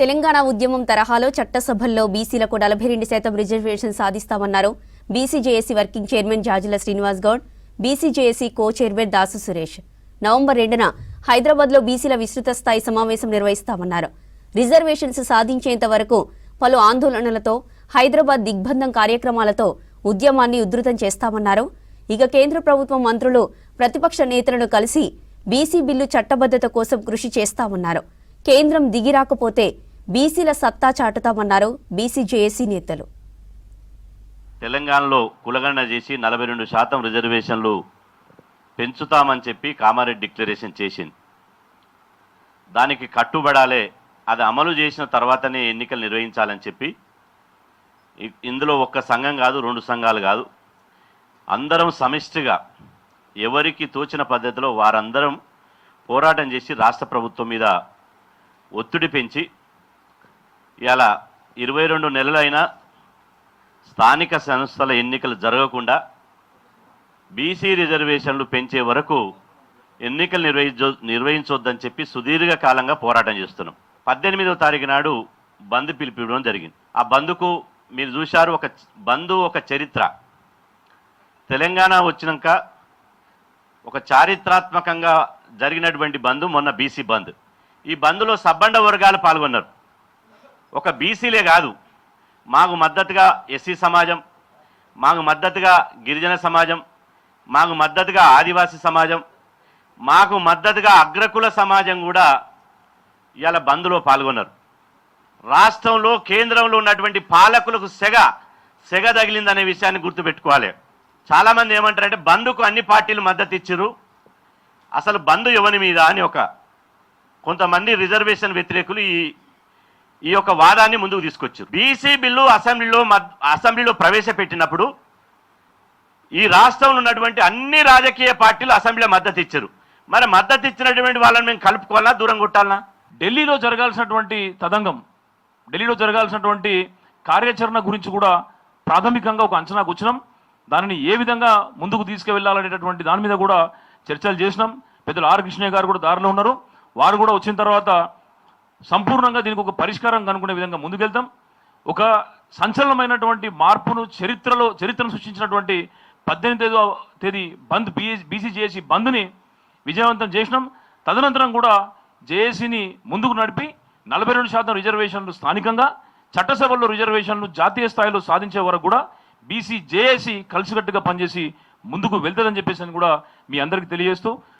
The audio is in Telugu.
తెలంగాణ ఉద్యమం తరహాలో చట్టసభల్లో బీసీలకు 42% రిజర్వేషన్ సాధిస్తామన్నారు BCJAC working chairman Jajula Srinivas Goud, BCJAC co chairman Dasu Suresh. November 2న హైదరాబాద్లో బీసీల విస్తృత స్థాయి సమావేశం నిర్వహిస్తామన్నారు. రిజర్వేషన్స్ సాధించేంత వరకు పలు ఆందోళనలతో, హైదరాబాద్ దిగ్బంధం కార్యక్రమాలతో ఉద్యమాన్ని ఉధృతం చేస్తామన్నారు. ఇక కేంద్ర ప్రభుత్వం మంత్రులు, ప్రతిపక్ష నేతలను కలిసి బీసీ బిల్లు చట్టబద్ధత కోసం కృషి చేస్తామన్నారు. కేంద్రం దిగిరాకపోతే బీసీల సత్తా చాటుతామన్నారు బీసీజేఏసీ నేతలు. తెలంగాణలో కులగణన చేసి 42% రిజర్వేషన్లు పెంచుతామని చెప్పి కామారెడ్డి డిక్లరేషన్ చేసింది. దానికి కట్టుబడాలే, అది అమలు చేసిన తర్వాతనే ఎన్నికలు నిర్వహించాలని చెప్పి ఇందులో ఒక్క సంఘం కాదు, 2 సంఘాలు కాదు, అందరం సమిష్టిగా ఎవరికి తోచిన పద్ధతిలో వారందరం పోరాటం చేసి రాష్ట్ర ప్రభుత్వం మీద ఒత్తిడి పెంచి ఇలా 22 నెలలైనా స్థానిక సంస్థల ఎన్నికలు జరగకుండా బీసీ రిజర్వేషన్లు పెంచే వరకు ఎన్నికలు నిర్వహించొద్దని చెప్పి సుదీర్ఘకాలంగా పోరాటం చేస్తున్నాం. 18వ తారీఖు నాడు బంద్ పిలిపివ్వడం జరిగింది. ఆ బంద్కు మీరు చూశారు, ఒక చరిత్ర. తెలంగాణ వచ్చినాక ఒక చారిత్రాత్మకంగా జరిగినటువంటి బంద్ మొన్న బీసీ బంద్. ఈ బంద్లో సబ్బండ వర్గాలు పాల్గొన్నారు. ఒక బీసీలే కాదు, మాకు మద్దతుగా ఎస్సీ సమాజం, మాకు మద్దతుగా గిరిజన సమాజం, మాకు మద్దతుగా ఆదివాసీ సమాజం, మాకు మద్దతుగా అగ్రకుల సమాజం కూడా ఇవాళ బంద్లో పాల్గొన్నారు. రాష్ట్రంలో, కేంద్రంలో ఉన్నటువంటి పాలకులకు సెగ తగిలిందనే విషయాన్ని గుర్తుపెట్టుకోవాలి. చాలామంది ఏమంటారంటే బంద్కు అన్ని పార్టీలు మద్దతు ఇచ్చారు, అసలు బంద్ ఎవరి మీద అని కొంతమంది రిజర్వేషన్ వ్యతిరేకులు ఈ యొక్క వాదాన్ని ముందుకు తీసుకొచ్చారు. బీసీ బిల్లు అసెంబ్లీలో ప్రవేశపెట్టినప్పుడు ఈ రాష్ట్రంలో ఉన్నటువంటి అన్ని రాజకీయ పార్టీలు అసెంబ్లీలో మద్దతు ఇచ్చారు. మరి మద్దతు ఇచ్చినటువంటి వాళ్ళని మేము కలుపుకోవాలా, దూరం కొట్టాలనా? ఢిల్లీలో జరగాల్సినటువంటి తదంగం, ఢిల్లీలో జరగాల్సినటువంటి కార్యాచరణ గురించి కూడా ప్రాథమికంగా ఒక అంచనాకు వచ్చినాం. దానిని ఏ విధంగా ముందుకు తీసుకువెళ్ళాలనేటటువంటి దాని మీద కూడా చర్చలు చేసినాం. పెద్దలు ఆర్ కృష్ణయ్య గారు కూడా దారిలో ఉన్నారు. వారు కూడా వచ్చిన తర్వాత సంపూర్ణంగా దీనికి ఒక పరిష్కారం కనుక్కునే విధంగా ముందుకెళ్తాం. ఒక సంచలనమైనటువంటి మార్పును చరిత్రను సృష్టించినటువంటి 18వ తేదీ బంద్, బీసీజేఏసీ బంద్ని విజయవంతం చేసినాం. తదనంతరం కూడా జేఏసీని ముందుకు నడిపి 42% రిజర్వేషన్లు స్థానికంగా, చట్టసభల్లో రిజర్వేషన్లు జాతీయ స్థాయిలో సాధించే వరకు కూడా బీసీజేఏసీ కలిసికట్టుగా పనిచేసి ముందుకు వెళ్తుందని చెప్పేసి కూడా మీ అందరికీ తెలియజేస్తూ